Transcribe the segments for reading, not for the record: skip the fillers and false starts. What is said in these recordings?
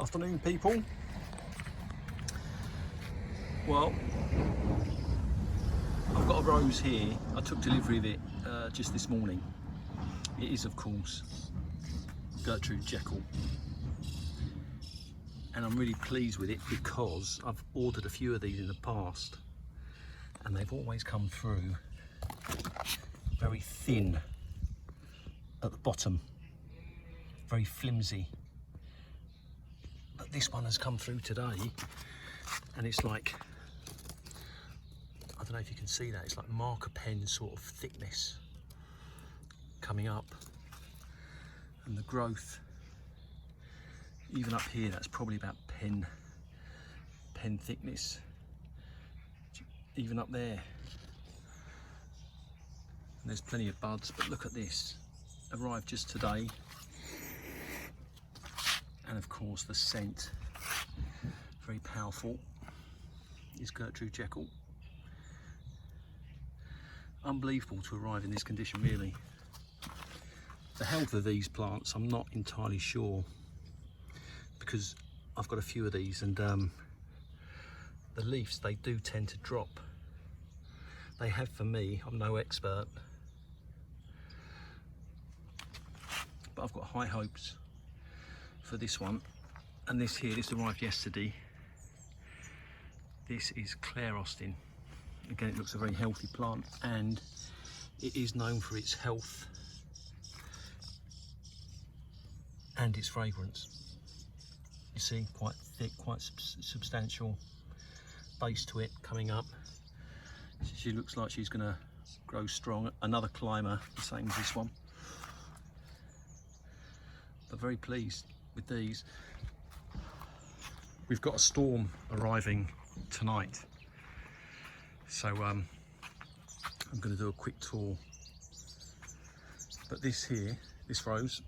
Afternoon, people. Well, I've got a rose here. I took delivery of it just this morning. It is, of course, Gertrude Jekyll, and I'm really pleased with it because I've ordered a few of these in the past and they've always come through very thin at the bottom, very flimsy. But this one has come through today and it's like, I don't know if you can see that, it's like marker pen sort of thickness coming up, and the growth even up here, that's probably about pen thickness, even up there. And there's plenty of buds, but look at this, arrived just today. And of course the scent, very powerful, is Gertrude Jekyll. Unbelievable to arrive in this condition, really. The health of these plants, I'm not entirely sure, because I've got a few of these, and the leaves, they do tend to drop. They have for me. I'm no expert, but I've got high hopes for this one. And this here, this arrived yesterday. This is Claire Austin. Again, it looks a very healthy plant, and it is known for its health and its fragrance. You see, quite thick, quite substantial base to it coming up. She looks like she's going to grow strong. Another climber, the same as this one. But very pleased with these. We've got a storm arriving tonight, so I'm going to do a quick tour. But this here, this rose,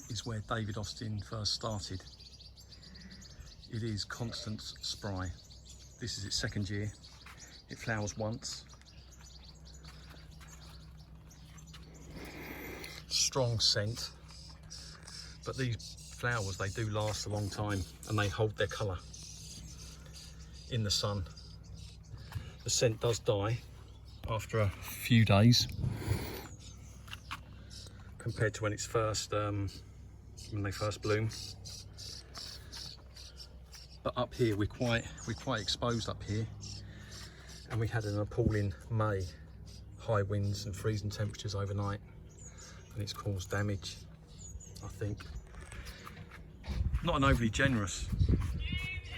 is where David Austin first started. It is Constance Spry. This is its second year. It flowers once. Strong scent, but these flowers, they do last a long time and they hold their colour in the sun. The scent does die after a few days compared to when it's first when they first bloom. But up here we're quite exposed up here, and we had an appalling May, high winds and freezing temperatures overnight, and it's caused damage, I think. Not an overly generous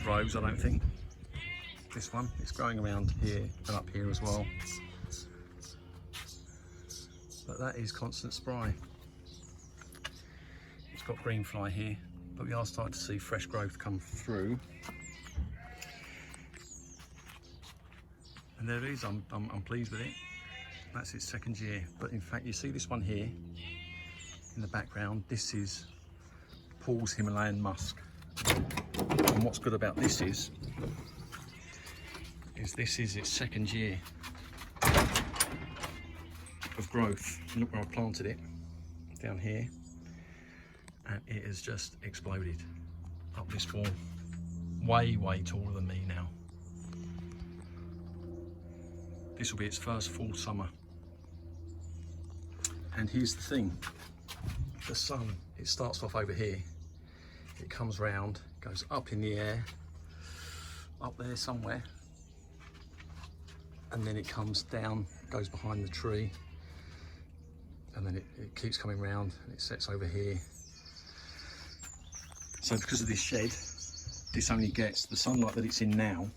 rose, I don't think. This one, it's growing around here and up here as well. But that is Constance Spry. It's got green fly here, but we are starting to see fresh growth come through. And there it is, I'm pleased with it. That's its second year. But in fact, you see this one here in the background, this is Paul's Himalayan musk. And what's good about this is this is its second year of growth. Look where I planted it, down here, and it has just exploded up this wall. Way taller than me now. This will be its first full summer. And here's the thing, the sun, it starts off over here, it comes round, goes up in the air, up there somewhere, and then it comes down, goes behind the tree, and then it keeps coming round and it sets over here. So because of this shed, this only gets the sunlight that it's in now,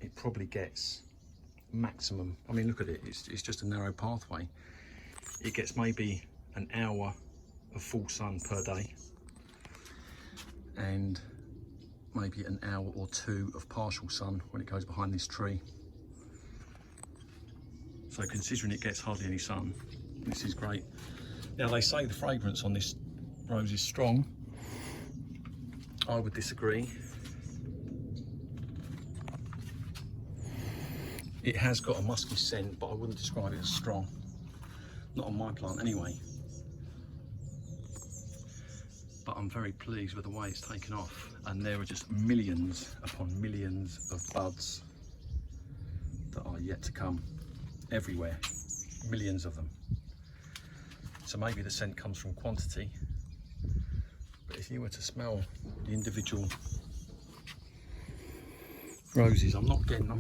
it probably gets maximum. I mean, look at it, it's just a narrow pathway. It gets maybe an hour of full sun per day, and maybe an hour or two of partial sun when it goes behind this tree. So considering it gets hardly any sun, this is great. Now they say the fragrance on this rose is strong. I would disagree. It has got a musky scent, but I wouldn't describe it as strong. Not on my plant anyway. but I'm very pleased with the way it's taken off. And there are just millions upon millions of buds that are yet to come everywhere, millions of them. So maybe the scent comes from quantity, but if you were to smell the individual roses, I'm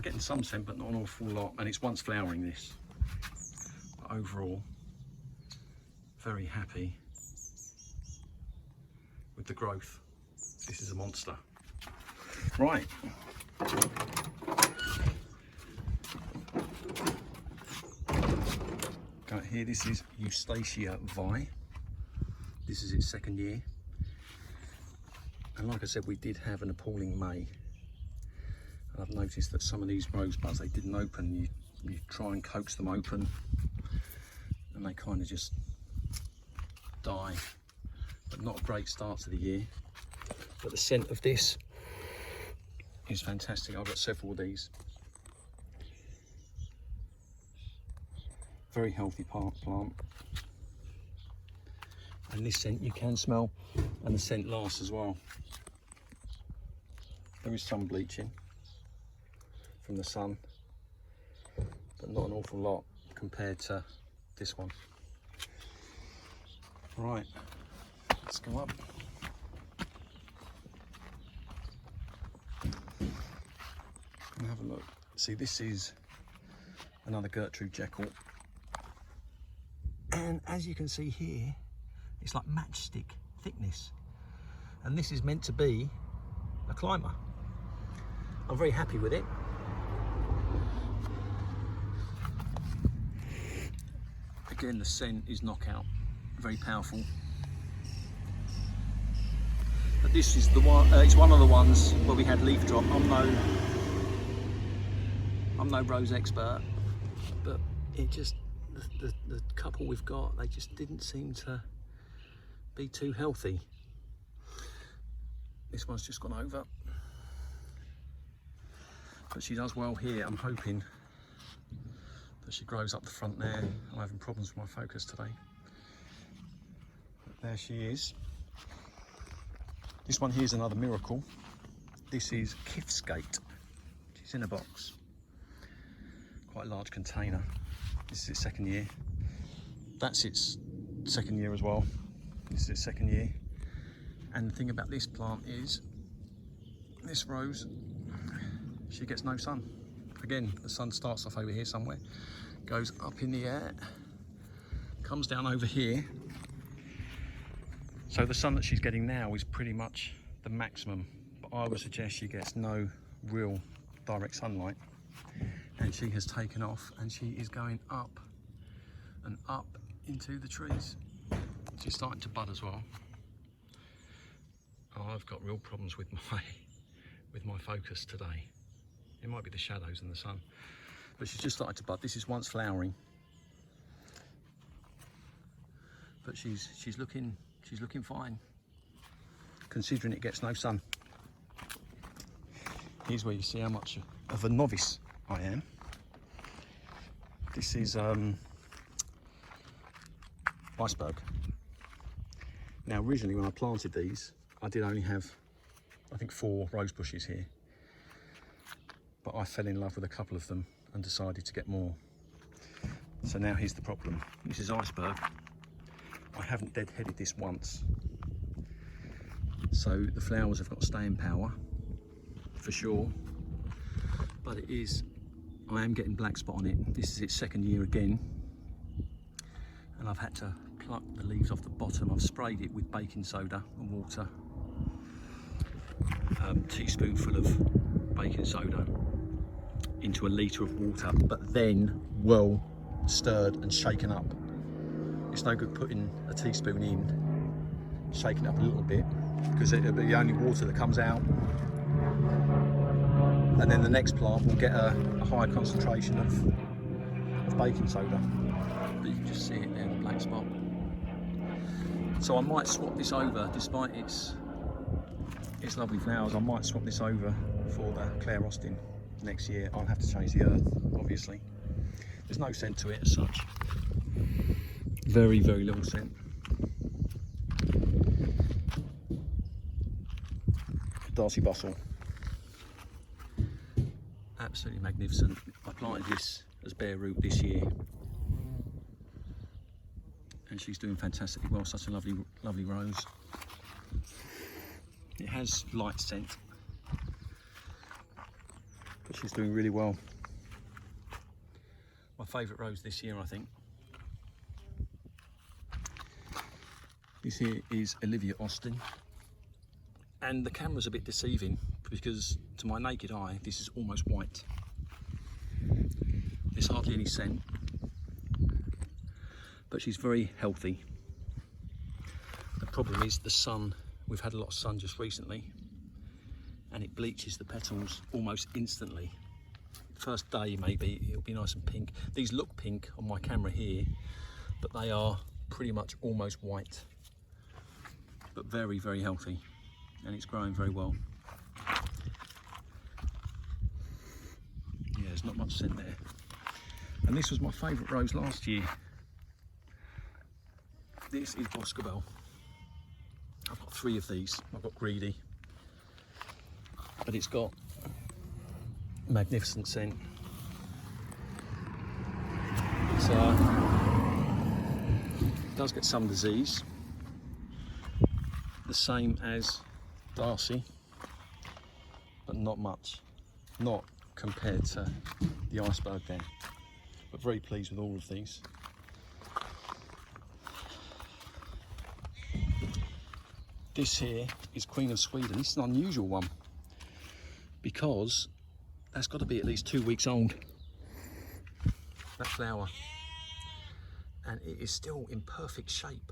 getting some scent, but not an awful lot. And it's once flowering, this. But overall, very happy with the growth. This is a monster. Right. Got here, this is Eustacia Vi. This is its second year. And like I said, we did have an appalling May. And I've noticed that some of these rosebuds, they didn't open. You try and coax them open and they kind of just die. But not a great start to the year. But the scent of this is fantastic. I've got several of these. Very healthy plant. And this scent you can smell, and the scent lasts as well. There is some bleaching from the sun, but not an awful lot compared to this one. Right, let's go up. And have a look. See, this is another Gertrude Jekyll. And as you can see here, it's like matchstick thickness. And this is meant to be a climber. I'm very happy with it. Again, the scent is knockout, very powerful. But this is the one, it's one of the ones where we had leaf drop. I'm no rose expert, but it just, the couple we've got, they just didn't seem to be too healthy. This one's just gone over, but she does well here. I'm hoping that she grows up the front there. I'm having problems with my focus today. But there she is. This one here is another miracle. This is Kiftsgate. She's in a box, quite a large container. This is its second year. That's its second year as well. This is its second year. And the thing about this plant is, this rose, she gets no sun. Again, the sun starts off over here somewhere, goes up in the air, comes down over here. So the sun that she's getting now is pretty much the maximum, but I would suggest she gets no real direct sunlight. And she has taken off and she is going up and up into the trees. She's starting to bud as well. Oh, I've got real problems with my focus today. It might be the shadows and the sun, but she's just started to bud. This is once flowering, but she's looking fine, considering it gets no sun. Here's where you see how much of a novice I am. This is Iceberg. Now originally when I planted these, I did only have, I think, 4 rose bushes here, but I fell in love with a couple of them and decided to get more. So now here's the problem. This is Iceberg. I haven't deadheaded this once, so the flowers have got staying power for sure, but I am getting black spot on it. This is its second year again, and I've had to pluck the leaves off the bottom. I've sprayed it with baking soda and water, teaspoonful of baking soda into a litre of water, but then well stirred and shaken up. It's no good putting a teaspoon in, shaking it up a little bit, because it'll be the only water that comes out, and then the next plant will get a higher concentration of baking soda. But you can just see it there, the black spot. So I might swap this over, despite its lovely flowers. I might swap this over for the Claire Austin next year. I'll have to change the earth, obviously. There's no scent to it as such. Very, very little scent. Darcey Bussell. Absolutely magnificent. I planted this as bare root this year, and she's doing fantastically well. Such a lovely, lovely rose. It has light scent, but she's doing really well. My favourite rose this year, I think. This here is Olivia Austin, and the camera's a bit deceiving because to my naked eye this is almost white. There's hardly any scent, but she's very healthy. The problem is the sun. We've had a lot of sun just recently, and it bleaches the petals almost instantly. First day maybe it'll be nice and pink. These look pink on my camera here, but they are pretty much almost white, but very, very healthy, and it's growing very well. Yeah, there's not much scent there. And this was my favourite rose last year. This is Boscobel. I've got 3 of these. I've got greedy, but it's got magnificent scent. It does get some disease, the same as Darcey, but not much, not compared to the Iceberg there, but very pleased with all of these. This here is Queen of Sweden. This is an unusual one because that's got to be at least 2 weeks old, that flower, and it is still in perfect shape,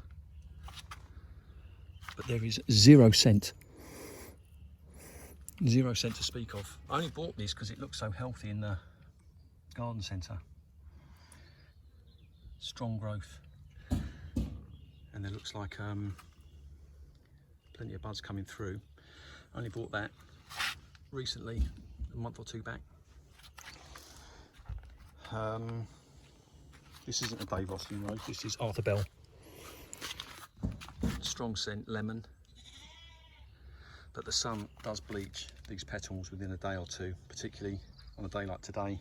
but there is zero scent to speak of. I only bought this because it looks so healthy in the garden centre. Strong growth, and there looks like plenty of buds coming through. I only bought that recently, a month or 2 back. This isn't a Dave Austin rose, this is Arthur Bell. Strong scent, lemon, but the sun does bleach these petals within a day or 2, particularly on a day like today.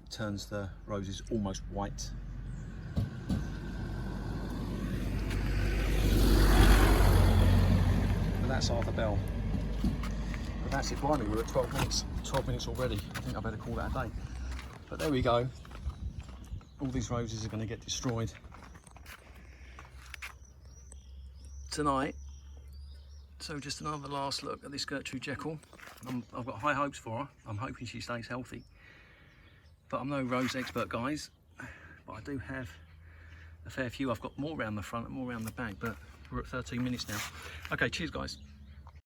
It turns the roses almost white. But that's Arthur Bell. But that's it, blimey, we're at 12 minutes already. I think I better call that a day. But there we go. All these roses are going to get destroyed tonight. So just another last look at this Gertrude Jekyll. I've got high hopes for her. I'm hoping she stays healthy. But I'm no rose expert, guys. But I do have a fair few. I've got more around the front and more around the back, but we're at 13 minutes now. Okay, cheers, guys.